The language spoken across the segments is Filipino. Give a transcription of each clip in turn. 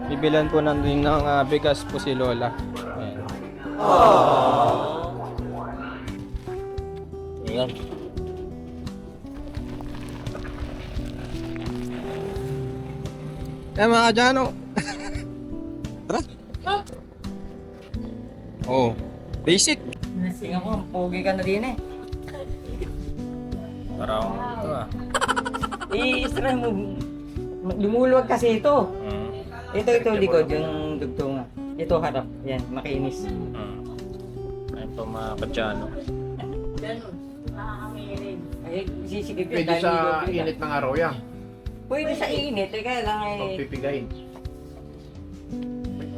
Bibilan po nandun ng bigas po si Lola. Ayan. Ayan. Eh mga kadyano. Tara. Oh, basic. Tingnan mo, pogi ka na din eh. Parang ito I-extra mo. Lumuluwag kasi ito. Mm. Ito likod, yung dugtungan. Ito harap. Yan, makinis. Ayun po mga kadyano. Ay, sisikip yun. Pwede dahil sa likod yun. init ng araw yan. Pwede sa init. Kaya lang ay... Pagpipigayin.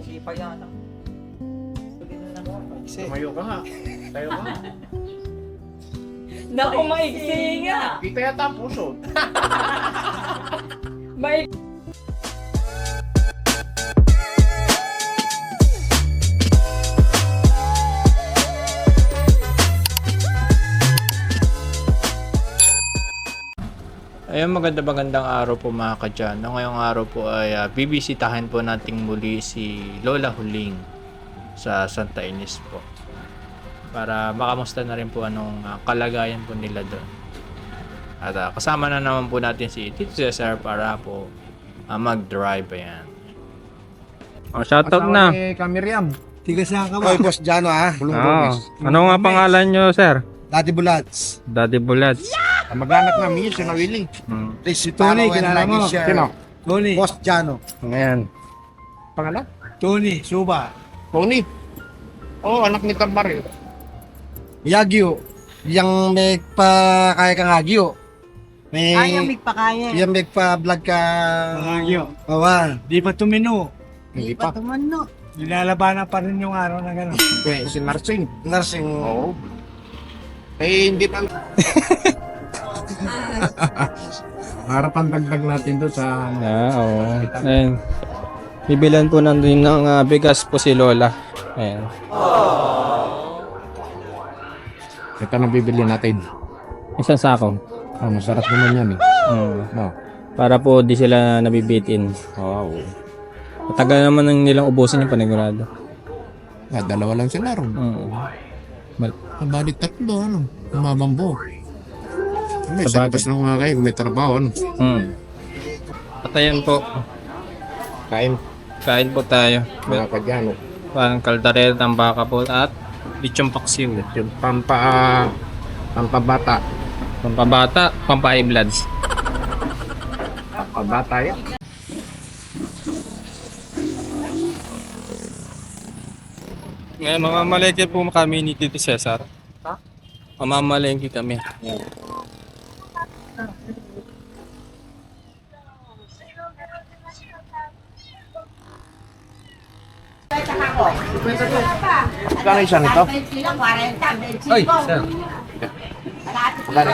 Sipa yan. Tumayo ka nga. Tayo ka nga. Naku, maiksi nga! Kita yata ang puso. Maiksi! Ayun, magandang araw po mga kadyano. Ngayong araw po ay bibisitahin po nating muli si Lola Huling sa Santa Ines po. Para makamusta na rin po anong kalagayan po nila doon. At kasama na naman po natin si Tito Cesar para po mag-drive. Ayan. Oh, shoutout na. Ni Kamiriam. Tiga saan ka ba? Oy, Boss Jano ha. Bulong Oh, Rumis. ano nga pangalan nyo, sir? Daddy Bulats. Daddy Bullets. Mag-anak namin yun, si Nawili. Please, si Tony, kilala mo. Sino? Tony. Boss Jano. Ayan. Pangalan? Tony, Suba. Tony. Oh, anak ni Tambaril. Yagyo. Yang may pa kaya kang Agyo. May Ayaw magpakaya. yang may pa vlog ka Agyo. Awan. Di pa tumino. Hindi pa. Tumano. Nilalabanan pa rin yung araw na gano'n. Eh, si Narsing. Nursing. Oo. Eh, hindi pa. Harapan dagdag natin doon sa... Oo. Ayan. Bibilan po nandun ng bigas po si Lola. Ayan. Ito na bibili natin. Isang sako. Oh, masarap naman yan eh. No. Para po di sila nabibitin. Wow. Matagal naman nang nilang ubusin yung panigurado. Dalawa lang sila ron. Balik tatlo, ano? Kumabambo. May Sabagay. sabas na mga kayo, may trabaho, ano? At ayan po. Kain, Kain po tayo. mga kadyano. Parang kaldareta ng baka po at lechong paksiw. Yung pampabata. Pampabata, pampahigh bloods. Pampabata yan. Ngayon, mamamalengke po kami ni Tito Cesar. Ha? Mamamalengke kami. Ayan. Kano isa nito? Ay, sir.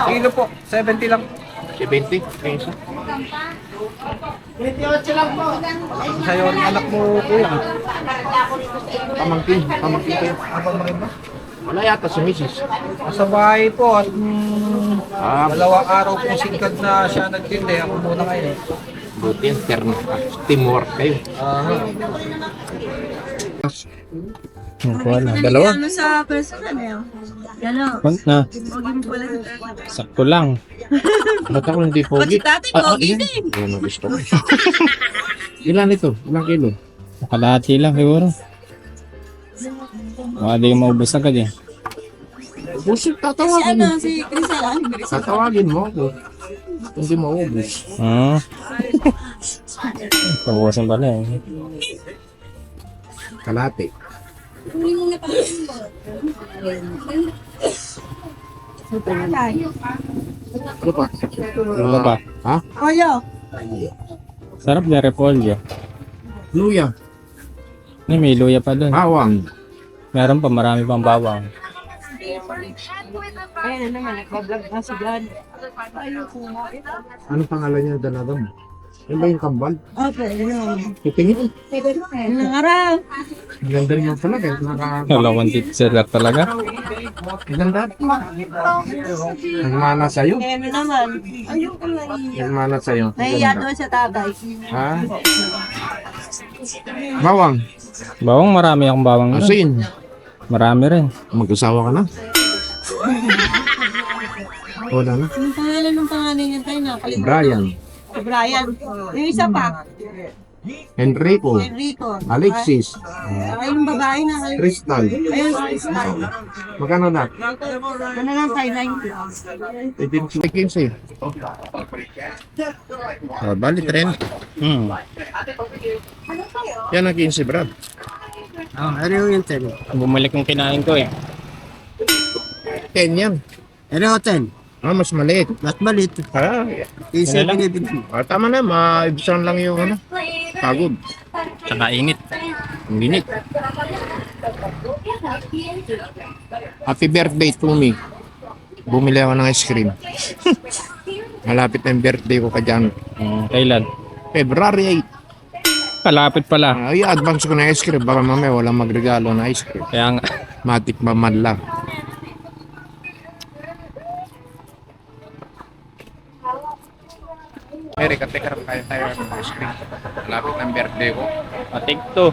Kilo po, 70 lang. 70? Kaya isa? Sa'yo ang anak mo, kuya. Pamangkin kayo. Wala yata si Mrs. Sa bahay po at Dalawang araw po sigad na siya nagtindi. Ako muna ngayon. buti yan, teamwork kayo. Dalawa? Ano sa personal eh. Gano'n. Na, Huwag mo pala sa sakto lang. Ba't ako hindi Pag pogi? si tatay, pogi yan. din. Yan ang gusto ko. Ilan ito? Ilang kilo? Kalahati lang siguro. Baka di maubos agad eh. Busit, Si tatawagin mo. ano, si Crisel. Tatawagin mo ako. Hindi maubos. Pabukasan pala eh. Kalate. Ano pa? Ano pa? Ha? Oyo. Sarap na repolyo. Luya. May luya pa dun. Bawang. Meron pa, marami pang bawang. Ayan naman, nagbablog na si Vlad. Ano pangalan niya dalaga mo? Yan ba yung kambal? Okay, yun. Titingin. Ilang araw. Ang ganda rin yung talaga. Dalawang teacher talaga. Ilan dati? Ang mana sa'yo. Ano naman? Ayoko na Ang mana sa'yo. nahiya doon sa tatay. Ha? Bawang. Bawang, marami akong bawang doon. Asin. Marami rin. Mag-asawa ka na? Wala na. Anong pangalan niya tayo na? Brian. Brian. Yung isa pa. Enrico. Enrico. Alexis. Ay, yung babae na. Crystal. Ayun, Crystal. Magkano na? Ano lang, 590. 15. Bali, 30. Yan ang 15, Brad. Ano yung 10? Bumalik yung kinain ko eh. 10 yan. Ano 10? Mas maliit. Mas malit. Isa Ano lang? binibigyan. Tama na, maibisan lang yung pagod. Tsaka init. Ang init. Happy birthday to me. Bumili ako ng ice cream. Malapit na yung birthday ko ka dyan. Kailan? February Palapit pala. 8. Ay, advance ko na ice cream. Baka mamaya walang magregalo na ice cream. Kaya nga. Matik mamadla. Eric, at teka tayo ng ice cream. Malapit ng birthday ko. Matik to.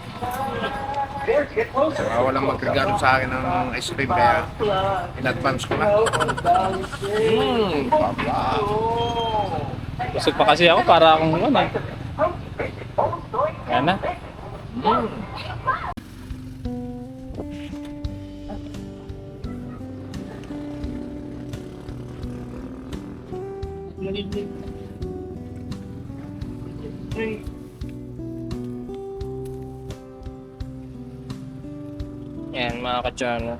Saka walang magregalo sa akin ng ice cream kaya in-advance ko na. Baba. Busog pa kasi ako para akong ano. Kaya na. Yan mga katsano.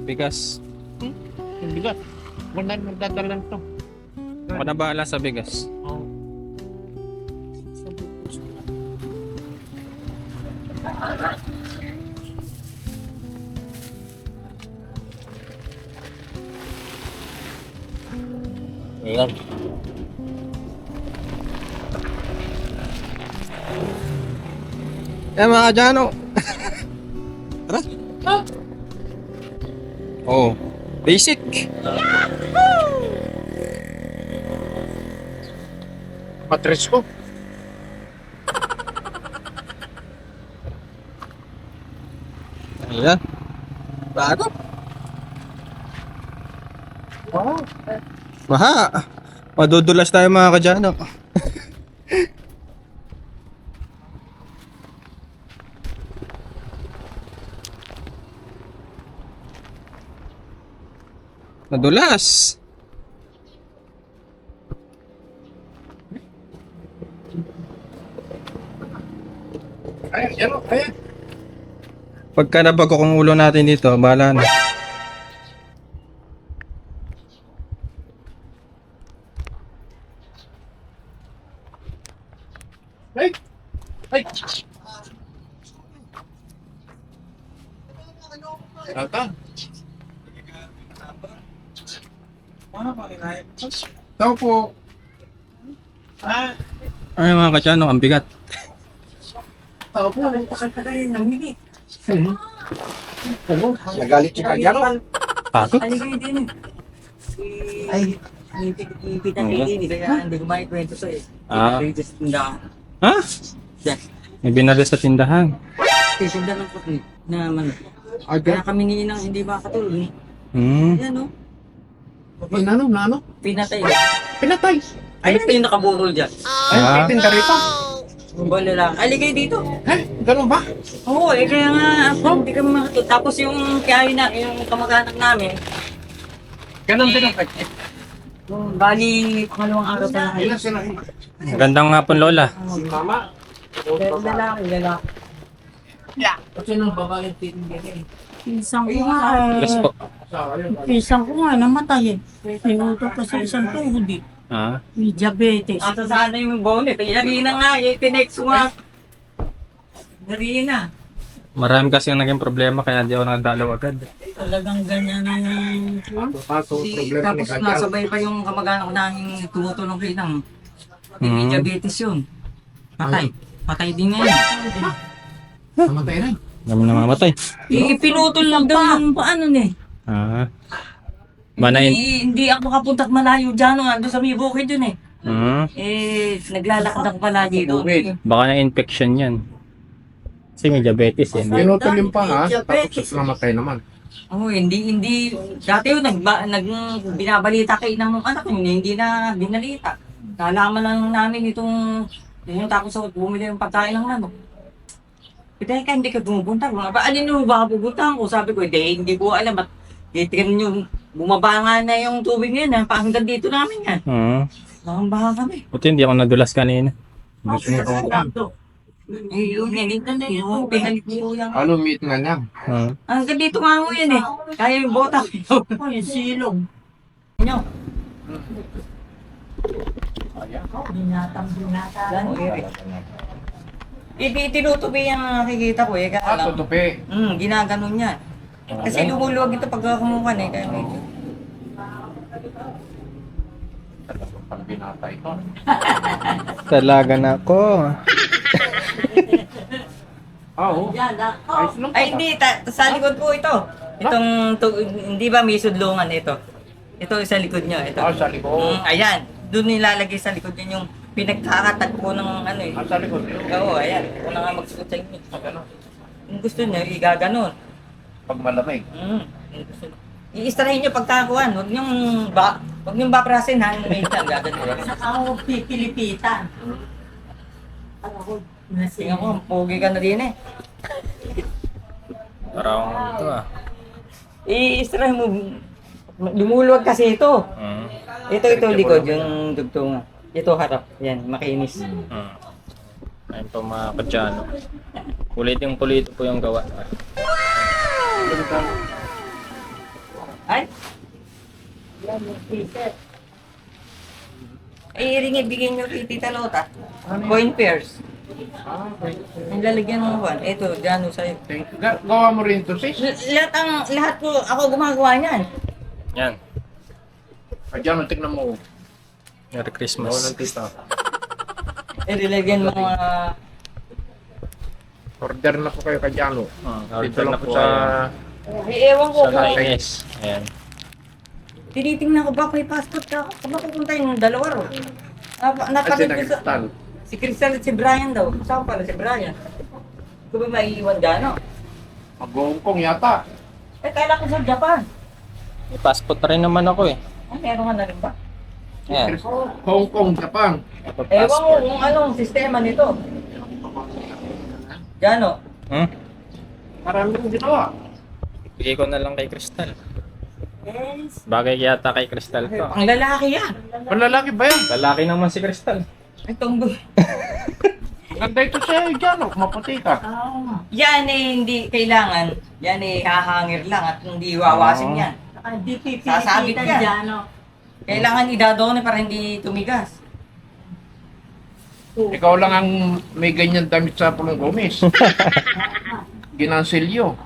Bigas. Yung bigat. Wala nang magdadalan to. Ako na bahala sa bigas. Ayan. mga kadyano. Oh, basic. Matres ko. Ayan. Bago. Maha. Madudulas tayo mga kadyano. Madulas. Ayan, yan o. Ayan. Pagka nabago kong ulo natin dito, bahala na. Ay! Ay! Tata. Tao po. Ay mga kadyano, ang bigat. Tao po. Nagalit si Kadyano. Pagod? Aligay din eh. Ay, ipita din eh. Kaya hindi ko maikwento sa'yo. Ah. Latest tindahan. Ha? Yan. May binali sa tindahan. Tinda ng puti na manok. Kaya kami ni Inang hindi makatulog. Yan o. Nano? Pinatay. Pinatay. Ay, ito yung nakaburol dyan. Ah. Ay, tinda rito. Wala lang. Aligay dito. Ganun ba? Oo, kaya nga hindi kami makatulog. Tapos yung kaya na, yung kamag-anak namin, Ganun din ang kanya. bali, pangalawang araw pa lang. Ilan sila? Magandang hapon, Lola. Si Mama. Pero lalaki. Kasi nung babae titingin. Pisang ko nga. Yes po. Pisang ko nga, namatay eh. Pinuto ko sa isang tuhod eh. Ah. May diabetes. Ito sana yung bonnet. Yari na nga, tinext ko nga. Yari na. Marami kasi yung naging problema kaya di ako nadalaw agad. Talagang ganyan na yung... Kaso, problema ni Tapos Kajan. nasabay pa yung kamag-anak namin tumutulong kay Nang. May diabetes yun. Patay. Patay din ngayon. Namatay rin. Dami namamatay. Pinutol lang daw yung paano eh. Ah. Manain. Hindi ako makapunta at malayo dyan. Ando sa may bukid yun eh. Naglalakad ako palagi doon. Baka na-infection yan. Kasi may diabetes eh. Pinutol yung panga, Diabetes. tapos namatay naman. Oh, hindi. Dati yun, binabalita kay ng anak ko, hindi na binalita. Nalaman lang namin itong, yung tapos sa bumili yung pagkain ng manok. Teka, hindi ka pumupunta. Alin mo ba pupuntahan ko? Sabi ko, hindi ko alam. At tingnan nyo, bumaba nga na yung tubig ngayon. Hanggang dito namin yan. Baha kami. Buti hindi ako nadulas kanina. Gusto niya kawakan. Yung pinalit mo yung... Ano, meet nga lang. Hanggang dito nga mo yan eh. Kaya yung bota. Ay, silog. Nyo. Binatang. Tinutupi yung nakikita ko eh. Kaya lang. Tutupi. Ginaganon niya. Kasi lumuluwag ito pag kumukan eh. Kaya medyo. Pag binatay ko. Talaga na ako. Oo. Yan, ako. Ayos lang. Ay hindi, sa likod ko ito. Hindi ba may sudlungan ito? Ito sa likod niya. Ito. Sa likod. Ayan. Doon nilalagay sa likod niya yung pinagkakatagpo ng ano eh. Sa likod. Oo, ayan. Kung na nga magsuot sa inyo. Ano? Kung gusto niya, igaganon. Pag malamig. Kung gusto niya. I-strain niyo pagkakuan. Huwag niyong baprasin ha. Ngayon lang, gaganon. Saka ako pipilipitan. Ako, Tingnan ko, pogi ka na din eh. Parang ito ah. I-strain mo. Lumuluwag kasi ito. Ito likod, yung dugtungan. Ito harap. Yan, makinis. Ayun po mga kadyano. Kulit po yung gawa. Ay? Ringin, bigyan nyo kay Tita Lota. Coin pairs. Ang lalagyan ng buwan. Ito, dyan sa'yo. Thank you. Gawa mo rin ito, sis. Lahat ko, ako gumagawa niyan. Yan. Kajan, tignan mo. Merry Gawa Christmas. ng tita. Nilagyan mo mga... Order na po kayo Kajano. Dito Order lang na po po sa... ewan ko sa kung... Laines. Ayan. Tinitingnan ko ba may passport ka? Kung mapupunta yung dalawa ro. Kasi Napatid ko sa... nag-kristal. Si Crystal at si Brian daw. Saan pala si Brian? Kung ba maiiwan gano'n? Mag-Hong Kong yata. Kala ko sa Japan. May passport na rin naman ako eh. Meron ka na rin ba? Ayan. Hong Kong, Japan. Ewan ko Passport. kung anong sistema nito. Gano? Marami kong ginawa. Bigay ko na lang kay Crystal. Yes. Bagay yata kay Crystal to. Ang lalaki yan. Panlalaki ba yan? Lalaki naman si Crystal. Itong Ganda ito siya, Jano. Maputi ka. yan eh, hindi kailangan. Yan eh, hahangir lang at hindi wawasin yan. Saka di Sasabit pipilipitan ka. dyan, no? Kailangan idadone para hindi tumigas. Ikaw lang ang may ganyan damit sa Pulong Gomez. Ginansilyo.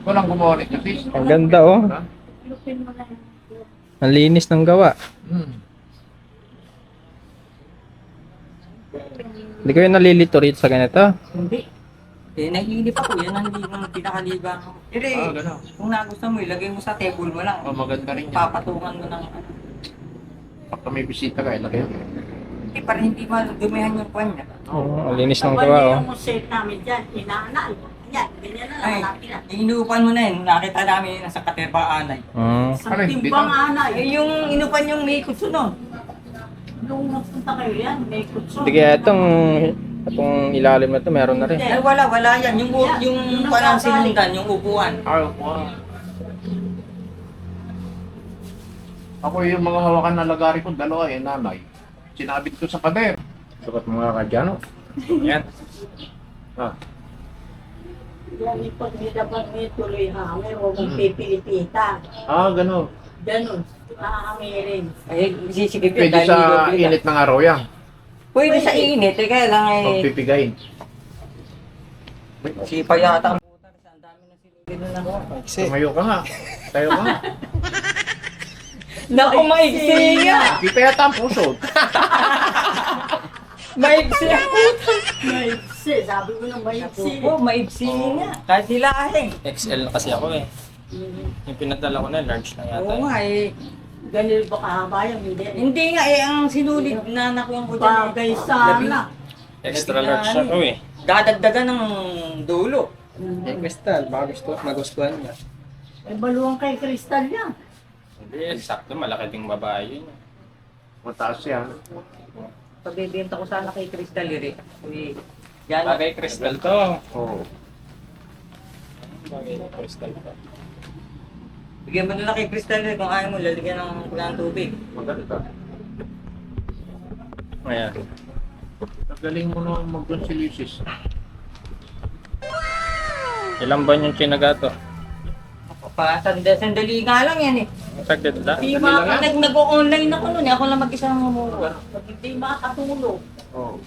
Walang gumawa nito, sis. Ang ganda oh. Lupin mo na yun. Ang linis ng gawa. Hindi kayo nalilito rito sa ganito? Hindi. Nahihilip ako. Yan ang pinakaliba ko. Gano'n. Kung nagustuhan mo, ilagay mo sa table mo lang. Maganda rin yan. Papatungan mo ng Pagka may bisita ka, ilagay mo. para hindi madumihan yung puwan niya. Ang linis ng Kapag gawa oh. yung set namin dyan, inaanal. Yan, ganyan na lang. Ay, Hanapin na. inuupan mo na yun. Nakita namin yun sa Katerba Anay. Sa Ano, timbang dito? anay. Yung inupan yung may kutsuno. Nung nagpunta kayo yan, may kutso. Hindi kaya itong ilalim na to meron na rin. Ay, wala yan. Yung parang sinundan, yung upuan. Ako yung mga hawakan na lagari ko, dalawa eh, nanay. Sinabit ko sa pader. Sukat mga kadyano. Yan. Yan, ipag nilaban may tuloy hamir, huwag mong pipilipitan. Gano'n. Ganun, hahamirin. Ay, sisigip yun. Pwede dahil sa hindi bibili. init ng araw yan. Pwede sa init. Kaya lang eh. Pagpipigayin. Sipa yata ang Tumayo ka nga. Tayo ka nga. Naku, maiksi nga! Di pa yata ang puso. Maiksi nga! Maiksi, sabi ko na maiksi. Oo, maiksi nga. Kahit hilahin. XL na kasi ako eh. Yung pinadala ko na, large na yata. Oo nga eh. Ganun ba kahaba yan? Hindi. Hindi nga eh, ang sinulid na nakuha ko dyan. Bagay sana. Extra large ako eh. Dadagdagan ng dulo. Eh, Crystal, baka magustuhan niya. Eh, baluang kay Crystal yan. Hindi, sakto, malaki ding babae yun. Mataas yan. Pagbibenta ko sana kay Crystal Iri. Yan. Bagay crystal to. Oo. Bagay crystal to. Bigyan mo na lang kay Crystal Iri kung ayaw mo, lalagyan ng tubig. Maganda. Ayan. Nagaling mo na mag-consilisis. Ilang buwan yung chinaga to? Sandali nga lang yan eh. Saglit lang. Hindi Nag-online ako noon eh. Ako lang mag-isa ng mumuha. Pag hindi makatulog, Oo.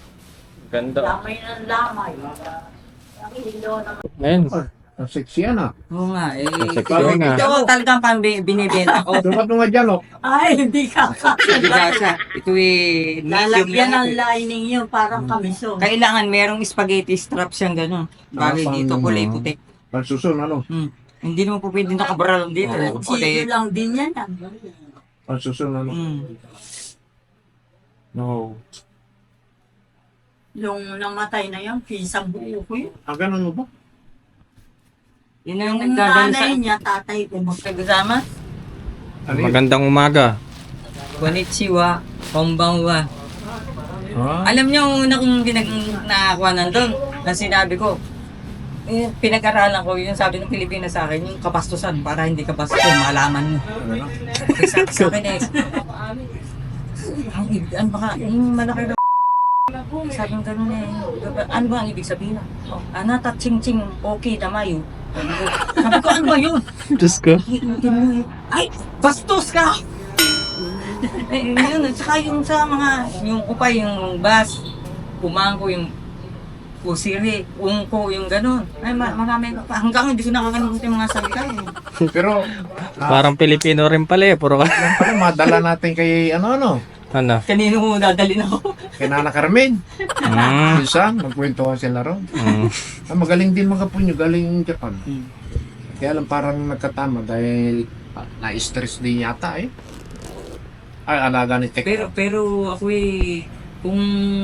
Ganda. lamay ng lamay. Ang ilo ng Ayun. Ang sexy yan ah. Oo nga eh. Seksyon na. Ito talagang binibenta ko. Dapat mo nga dyan oh. ay, hindi ka Hindi kasi ito eh. lalagyan ng medium lang. lining yun, parang kamiso. Kailangan merong spaghetti strap siyang gano'n. Bagay Ah, dito, pang- kulay puti. Pansusun ano? Hindi naman po pwede nakabaral dito. Oo. Puti. Sino lang din yan. Pansusun ano? Mm. No. Yung namatay na yan, pisang buo ko yun. Ah, ganun mo ba? Yun ang Yung nagdadala nanay sa niya, tatay ko. magkagazama. Ano yun? Magandang umaga. Konnichiwa, konbanwa. Ah, Alam niyo, ang una kong nakakuha nandun, na sinabi ko, pinag-aralan ko, yung sabi ng Pilipinas sa akin, yung kapastusan, para hindi kapastos, malaman mo. Sabi sa akin eh, ang ibig, ano baka, yung malaki na sabi ng ganun eh, ano ba ang ibig sabihin? Anata ching-ching, okay na mayo. Sabi ko, ano ba yun? Diyos ko. Ay, bastos ka! Yun, at saka yung sa mga, yung upay, yung bus, kumangko, yung pusiri, ungko, yung gano'n. Ay, marami, hanggang hindi ko nakakalimutan yung mga salita eh. pero Parang Pilipino rin pala eh. Puro ka. yan pala madala natin kay ano. Ano? Kanino mo dadalhin ako? Kay Nana Carmen. Mm. Minsan, magkwentuhan sila ron. Mm. Ah, magaling din mga punyo, galing Japan. Kaya lang parang nagkatama dahil na-stress din yata eh. Ay, alaga ni Tek. Pero ako eh, kung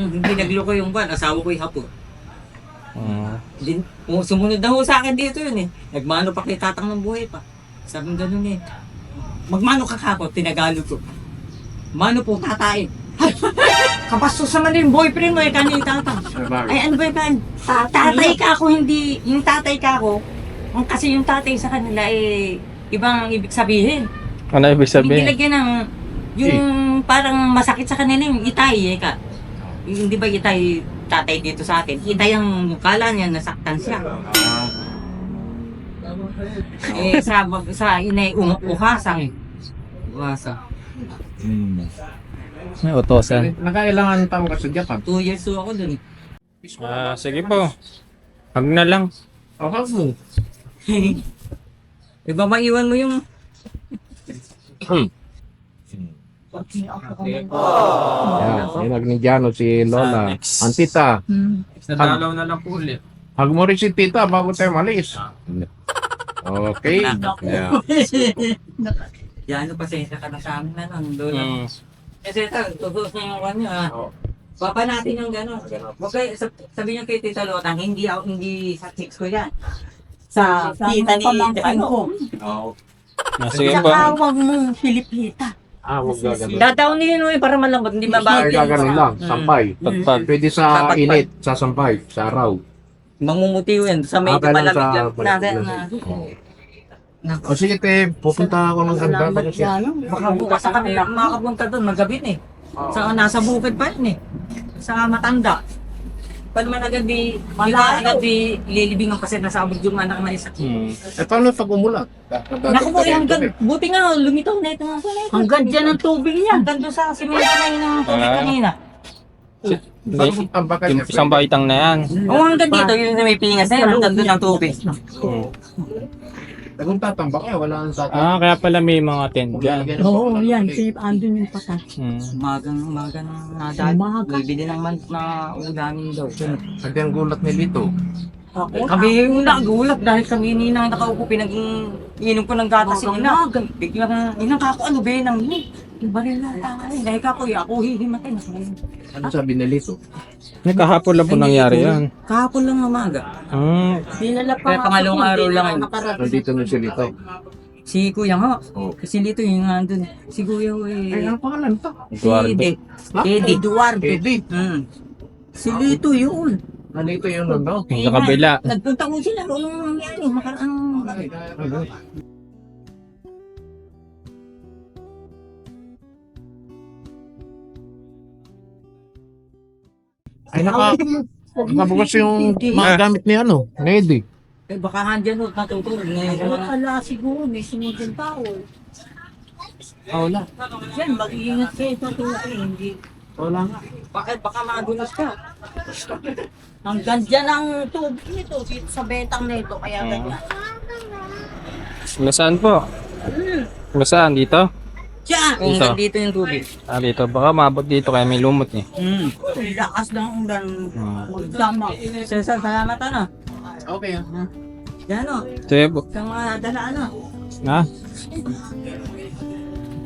hindi nagloko yung ban, asawa ko yung hapon. Kung sumunod na ho sa akin dito yun eh. Nagmano pa kay tatang ng buhay pa. Sabi ng ganun eh. Magmano ka kako, tinagalog ko. Mano po tatay. Kapastos naman yung boyfriend mo eh, kanina tatang. Ay ano ba yan? Tatay ka ako, hindi, yung tatay ka ako. Kasi yung tatay sa kanila eh, ibang ibig sabihin. Ano ibig Hindi sabihin? lagyan ng, yung parang masakit sa kanila yung itay eh ka. Hindi ba itay tatay dito sa atin? Itay ang kala niya, nasaktan siya. Eh, sa inay, ukasang. Ukasang. May utosan. Nakailangan taon ka sa Japan. 2 years old ako dun. Sige po. Hag na lang. Okay mo. Iba maiwan mo yung... Yan, nagnidyano si Lola. Antita, Nadalaw na lang po ulit. hag mo rin si Tita bago tayo malis. Okay. Yeah. Yan, pasensya ka na sa amin na nun. Doon. Mm. Kasi ito, tutos niya yung kanya ha. Papa natin yung gano'n. Huwag kayo, sabi niyo kay Tita Lotang, hindi sa chicks ko yan. Sa kita ni ano. Sige po. Saka huwag mong pilipita. Ah, huwag gagano. Dadawnin mo yun para malambot, hindi Ay, mabagay. gagano lang, sampay. Pagpag. Pwede sa Kapag- init, sa sampay, sa araw. Mangumuti yun, sa may ganun malamig sa- lang. O sige, te, pupunta ako ng handa. Salamat sa ano. Baka bukas na kami makapunta doon, magabi eh. Sa, nasa bukid pa yun eh. Sa matanda. Pag man agad di, agad di lilibingan kasi nasa abog yung anak na isa. Eh, paano pag umulan? Naku po, hanggang, buti nga, lumitaw na ito. Hanggang dyan ang tubig niya. Hanggang doon sa simento na yun ang tubig kanina. Ang baka Yung isang baitang na yan. O hanggang dito, yun na may pingas na yun, hanggang doon ang tubig. Kung tatambak wala nang tatambak. Kaya pala may mga tent dyan. Oo, yan. Si andun yung pata. Umaga na dahil. Umaga. Bibili ng man na ulamin daw. Sabi ang gulat ni Lito. Kami yung nagulat dahil kami ninang nakaupo inom ko ng gatas si ina. Biglang inang kako ano ba nang baril na tayo. Dahil kako ako hihimatay na. Ano sabi ni Lito? Kahapon lang po nangyari yan. Kahapon lang umaga. Dinala pa Kaya pangalawang araw lang yun. Nandito na si Lito. Si Kuya nga. Oh. Kasi dito yung nandun. Si Kuya Ay, ano pangalan to? Si Ede. Ede. Eduardo. Eddie. Si Lito yun. Nandito yung ano. Yung sa kabila. Nagpunta ko sila kung anong nangyari. Makaraan. Ay, nakabukas yung mga gamit ni ano, ni Eddie. Eh baka handyan ho, natutulog ngayon. Wala siguro. May sunod yung tao. Wala. Yan, mag-iingat kayo sa tulad. Hindi. Wala nga. Baka magulas ka. Hanggang dyan ang tubig nito. Dito sa betang nito. Kaya ganyan. Saan po? Saan? Dito? Diyan! Hanggang dito yung tubig. Dito. Baka mabot dito kaya may lumot eh. Lakas ng ulan. Magdama. Cesar, salamat ano. Okay ah. Yan o. Sige po. Sa mga dala ano. Ha?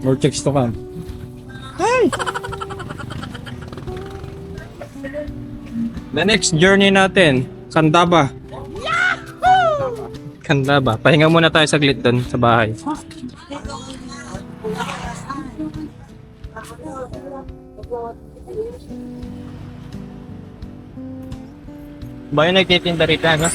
More checks to come. The next journey natin, Candaba. Candaba. Pahinga muna tayo saglit doon sa bahay. Ba yung nagtitinda rito, ano?